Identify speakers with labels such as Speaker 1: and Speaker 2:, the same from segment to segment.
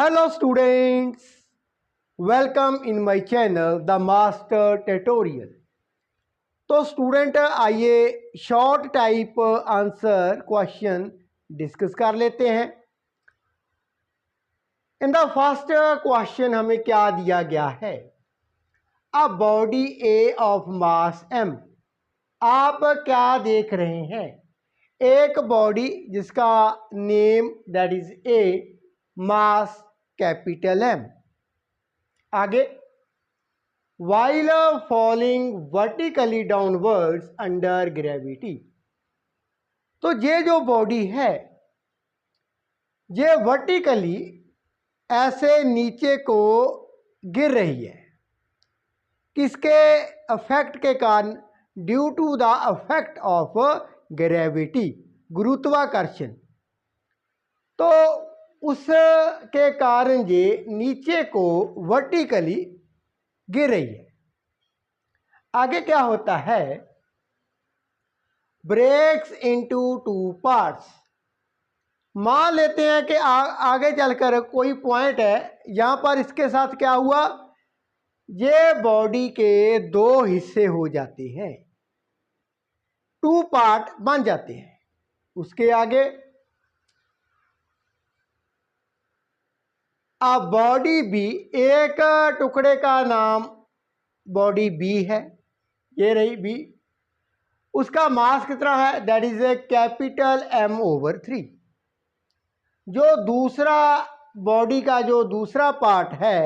Speaker 1: Hello students, welcome in my channel The Master Tutorial। तो student आइए short type answer question discuss कर लेते हैं। इन द फर्स्ट क्वेश्चन हमें क्या दिया गया है, a body A of mass m। आप क्या देख रहे हैं, एक बॉडी जिसका name that is a, mass capital M। आगे, while falling vertically downwards under gravity। तो ये जो बॉडी है ये वर्टिकली ऐसे नीचे को गिर रही है, किसके अफेक्ट के कारण, due to the effect of gravity, गुरुत्वाकर्षण। तो उसके कारण ये नीचे को वर्टिकली गिर रही है। आगे क्या होता है, ब्रेक्स इनटू टू पार्ट्स। मान लेते हैं कि आगे चलकर कोई पॉइंट है, यहां पर इसके साथ क्या हुआ, ये बॉडी के दो हिस्से हो जाते हैं, टू पार्ट बन जाते हैं। उसके आगे, अब बॉडी बी, एक टुकड़े का नाम बॉडी बी है, ये रही बी, उसका मास कितना है, that is a capital M/3। जो दूसरा बॉडी का जो दूसरा पार्ट है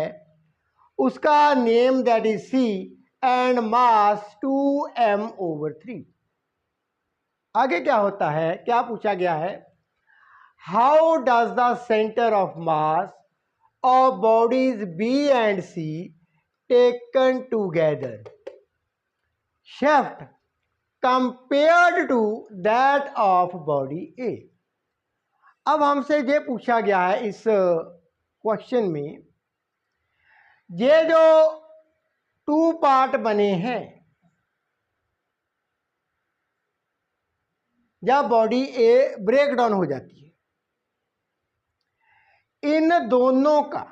Speaker 1: उसका name that is C and mass 2M/3। आगे क्या होता है, क्या पूछा गया है, how does the centre of mass of bodies B and C taken together shift compared to that of body A। अब हमसे ये पूछा गया है इस क्वेश्चन में, ये जो टू पार्ट बने हैं, जब बॉडी ए ब्रेक डाउन हो जाती है, इन दोनों का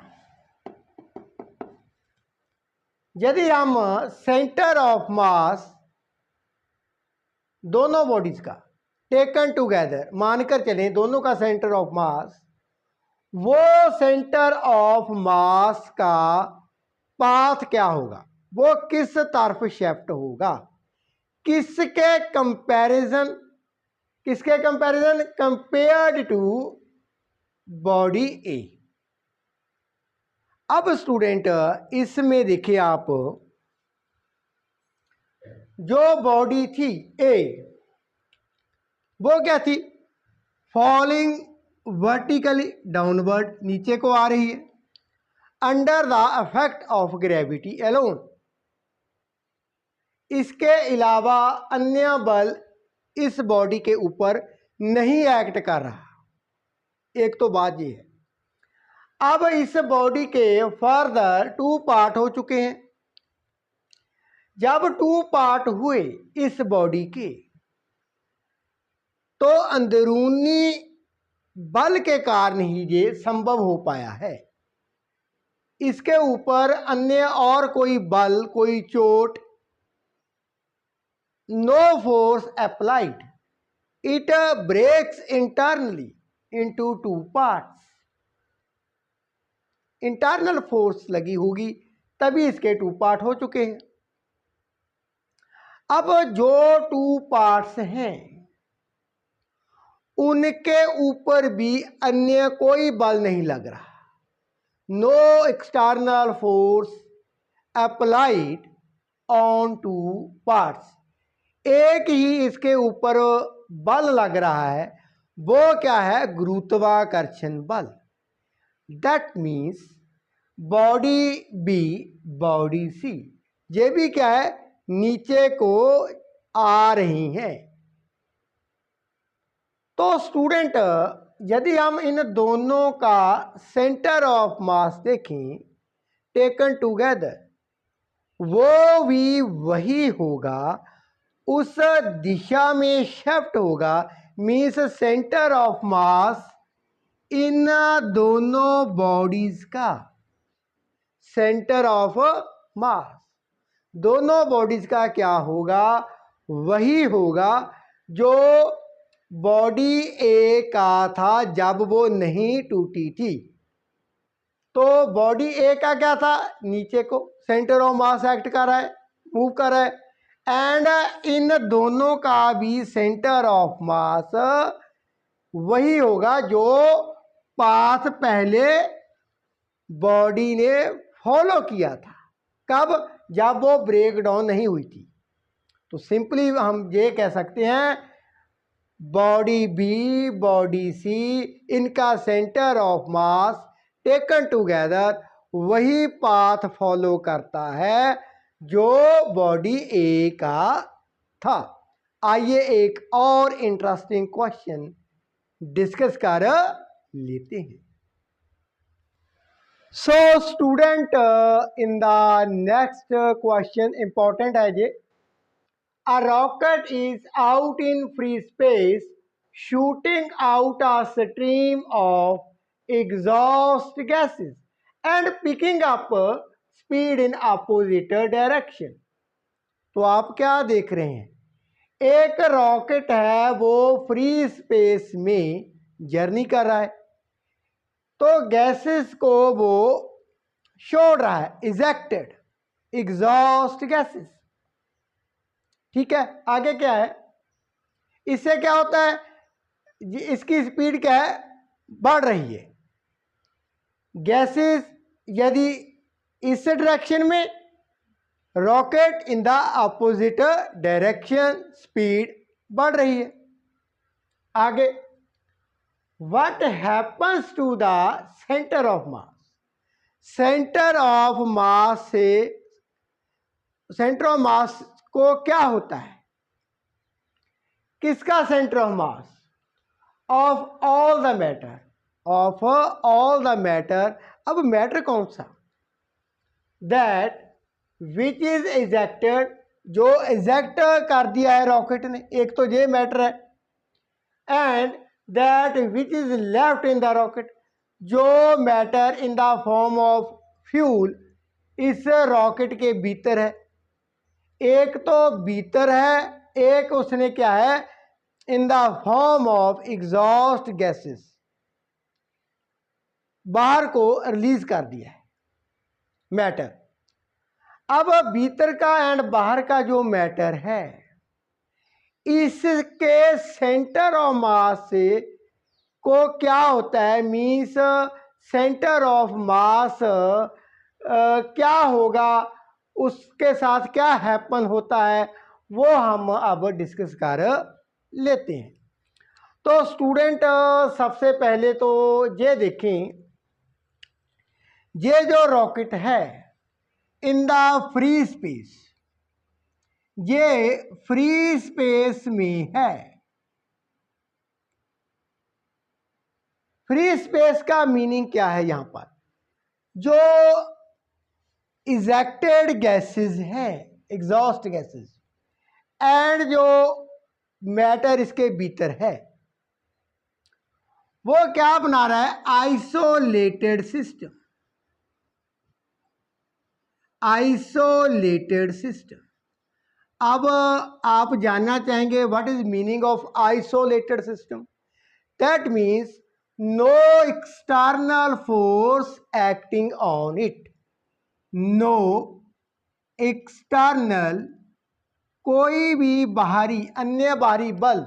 Speaker 1: यदि हम सेंटर ऑफ मास दोनों बॉडीज का टेकन टुगेदर मानकर चलें, दोनों का सेंटर ऑफ मास, वो सेंटर ऑफ मास का पाथ क्या होगा, वो किस तरफ शिफ्ट होगा, किसके कंपैरिजन, कंपेयर्ड टू बॉडी ए। अब स्टूडेंट इसमें देखिए आप, जो बॉडी थी ए वो क्या थी, फॉलिंग वर्टिकली डाउनवर्ड, नीचे को आ रही है, under the effect of gravity alone. इसके अलावा अन्य बल इस बॉडी के ऊपर नहीं एक्ट कर रहा। एक तो बात ये है। अब इस बॉडी के फर्दर टू पार्ट हो चुके हैं। जब टू पार्ट हुए इस बॉडी के, तो अंदरूनी बल के कारण ही ये संभव हो पाया है। इसके ऊपर अन्य और कोई बल, कोई चोट, no force applied, it breaks internally into two parts. Internal force लगी होगी तभी इसके टू पार्ट हो चुके हैं। अब जो टू पार्ट्स हैं उनके ऊपर भी अन्य कोई बल नहीं लग रहा, no external force applied on two parts. एक ही इसके ऊपर बल लग रहा है, वो क्या है, गुरुत्वाकर्षण बल। That means body B, body C, ये भी क्या है, नीचे को आ रही हैं। तो स्टूडेंट यदि हम इन दोनों का सेंटर ऑफ मास देखें टेकन टुगेदर, वो भी वही होगा, उस दिशा में शिफ्ट होगा, मीन्स सेंटर ऑफ मास इन दोनों बॉडीज का सेंटर ऑफ मास, दोनों बॉडीज का क्या होगा, वही होगा जो बॉडी ए का था जब वो नहीं टूटी थी। तो बॉडी ए का क्या था, नीचे को सेंटर ऑफ मास एक्ट कर रहा है, मूव कर रहा है, एंड इन दोनों का भी सेंटर ऑफ मास वही होगा जो पाथ पहले बॉडी ने फॉलो किया था। कब, जब वो ब्रेक डाउन नहीं हुई थी। तो सिंपली हम ये कह सकते हैं बॉडी बी, बॉडी सी, इनका centre of mass taken together वही पाथ फॉलो करता है जो बॉडी ए का था। आइए एक और इंटरेस्टिंग क्वेश्चन डिस्कस कर लेते हैं। So student, in the next question important है ये, a rocket is out in free space shooting out a stream of exhaust gases and picking up speed in opposite direction। तो आप क्या देख रहे हैं, एक रॉकेट है वो फ्री स्पेस में जर्नी कर रहा है, तो गैसेस को वो छोड़ रहा है, इजेक्टेड, एग्जॉस्ट गैसेस। ठीक है, आगे क्या है, इससे क्या होता है, इसकी स्पीड क्या है, बढ़ रही है। गैसेस यदि इस डायरेक्शन में, rocket in the opposite direction, speed बढ़ रही है। आगे, what happens to the centre of mass, centre of mass से, सेंटर ऑफ मास को क्या होता है, किसका centre of mass, of all the matter, of all the matter. अब मैटर कौन सा, दैट विच इज इजेक्टेड, जो इजेक्ट कर दिया है रॉकेट ने, एक तो ये मैटर है, and that which is left in the rocket, जो matter in the form of fuel इस रॉकेट के भीतर है। एक तो भीतर है, एक उसने क्या है, in the form of exhaust gases, बाहर को रिलीज कर दिया है मैटर। अब भीतर का एंड बाहर का जो मैटर है, इसके सेंटर ऑफ मास से को क्या होता है, मीन्स सेंटर ऑफ मास क्या होगा, उसके साथ क्या हैपन होता है, वो हम अब डिस्कस कर लेते हैं। तो स्टूडेंट, सबसे पहले तो ये देखें, ये जो रॉकेट है इन द फ्री स्पेस, ये फ्री स्पेस में है। फ्री स्पेस का मीनिंग क्या है, यहां पर जो इजेक्टेड गैसेस है, एग्जॉस्ट गैसेस, एंड जो मैटर इसके भीतर है, वो क्या बना रहा है, आइसोलेटेड सिस्टम, आइसोलेटेड सिस्टम। अब आप जानना चाहेंगे what is meaning of isolated system. That means no external force acting on it, no external, कोई भी बाहरी, अन्य बाहरी बल,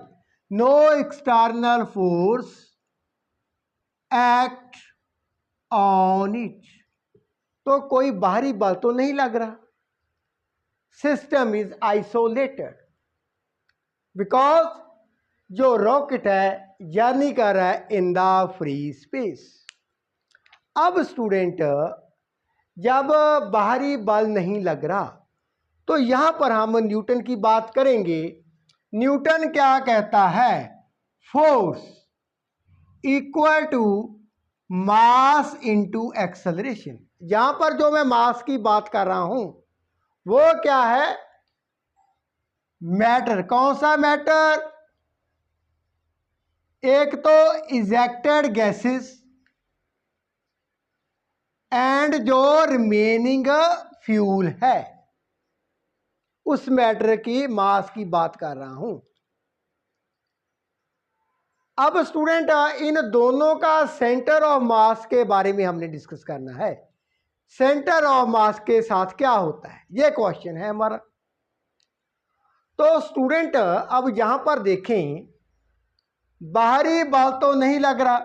Speaker 1: no external force act on it, तो कोई बाहरी बल तो नहीं लग रहा। सिस्टम इज आइसोलेटेड बिकॉज जो रॉकेट है जर्नी कर रहा है इन द फ्री स्पेस। अब स्टूडेंट, जब बाहरी बल नहीं लग रहा, तो यहां पर हम न्यूटन की बात करेंगे। न्यूटन क्या कहता है, force equal to mass into acceleration. यहां पर जो मैं मास की बात कर रहा हूं वो क्या है, मैटर। कौन सा मैटर, एक तो इजेक्टेड गैसेस एंड जो रिमेनिंग फ्यूल है उस मैटर की मास की बात कर रहा हूं। अब स्टूडेंट इन दोनों का सेंटर ऑफ मास के बारे में हमने डिस्कस करना है। सेंटर ऑफ मास के साथ क्या होता है, ये क्वेश्चन है हमारा। तो स्टूडेंट अब यहां पर देखें, बाहरी बल तो नहीं लग रहा,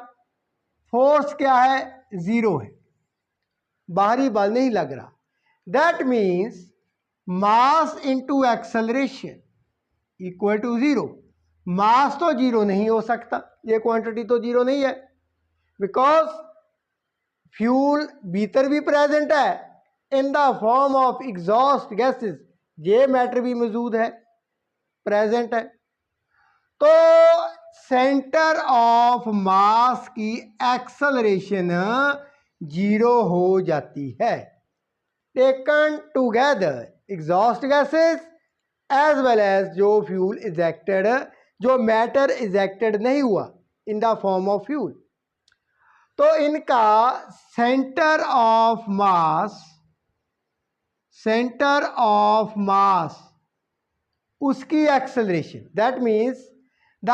Speaker 1: फोर्स क्या है, जीरो है, बाहरी बल नहीं लग रहा। That means mass into acceleration equal to zero. Mass तो जीरो नहीं हो सकता, ये क्वांटिटी तो जीरो नहीं है, बिकॉज फ्यूल भीतर भी प्रेजेंट है in the form of exhaust gases, ये मैटर भी मौजूद है, प्रेजेंट है। तो सेंटर ऑफ मास की एक्सेलरेशन जीरो हो जाती है। Taken together exhaust gases as well as जो फ्यूल इजेक्टेड, जो मैटर इजेक्टेड नहीं हुआ in the form of fuel, तो इनका सेंटर ऑफ मास उसकी acceleration, that means the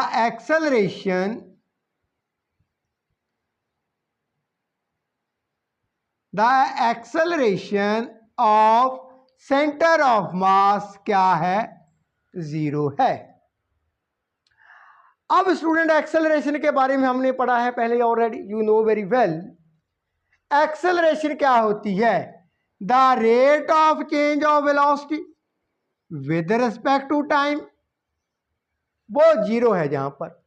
Speaker 1: acceleration of centre of mass क्या है, जीरो है। अब स्टूडेंट एक्सेलरेशन के बारे में हमने पढ़ा है पहले already, you know very well. Acceleration क्या होती है, the rate of change of velocity with respect to time, वो जीरो है जहां पर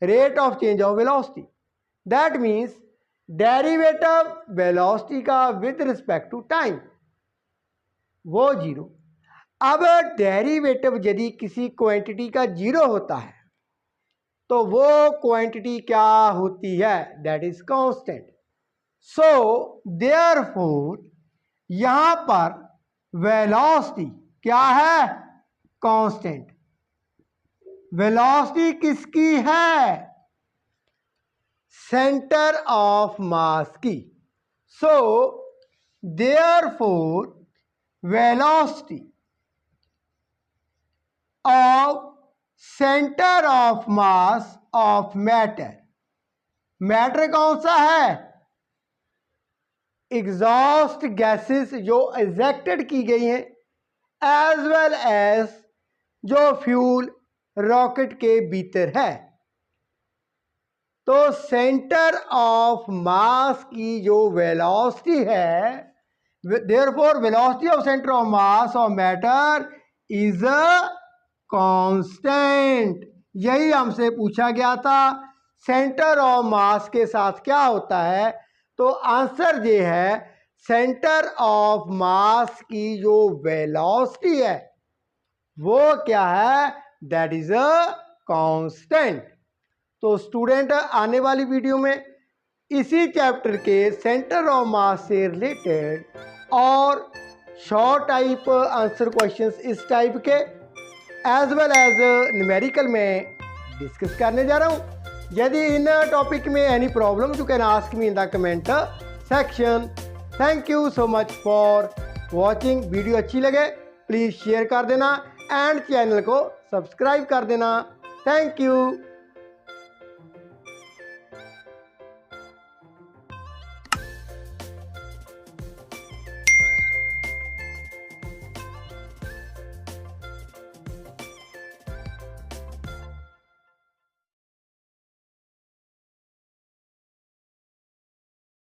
Speaker 1: rate of change of velocity, that means derivative velocity का विद रिस्पेक्ट टू टाइम, वो जीरो। अब डेरिवेटिव यदि किसी क्वांटिटी का जीरो होता है तो वो क्वांटिटी क्या होती है, that is constant. So therefore यहां पर वेलोसिटी क्या है, कांस्टेंट। वेलोसिटी किसकी है, सेंटर ऑफ मास की। So therefore velocity of centre of mass of matter, matter कौन सा है, एग्जॉस्ट गैसेस जो इजेक्टेड की गई हैं, एज वेल एज जो फ्यूल रॉकेट के भीतर है। तो सेंटर ऑफ मास की जो वेलोसिटी है, therefore velocity of centre of mass of matter is a constant. यही हमसे पूछा गया था, सेंटर ऑफ मास के साथ क्या होता है, तो आंसर ये है सेंटर ऑफ मास की जो वेलोसिटी है वो क्या है, दैट इज अ कांस्टेंट। तो स्टूडेंट आने वाली वीडियो में इसी चैप्टर के सेंटर ऑफ मास से रिलेटेड और शॉर्ट टाइप आंसर क्वेश्चंस इस टाइप के एज वेल एज न्यूमेरिकल में डिस्कस करने जा रहा हूं। यदि इन टॉपिक में any problem you can ask me in the comment section. Thank you so much for watching. Video अच्छी लगे प्लीज़ शेयर कर देना एंड चैनल को सब्सक्राइब कर देना। Thank you.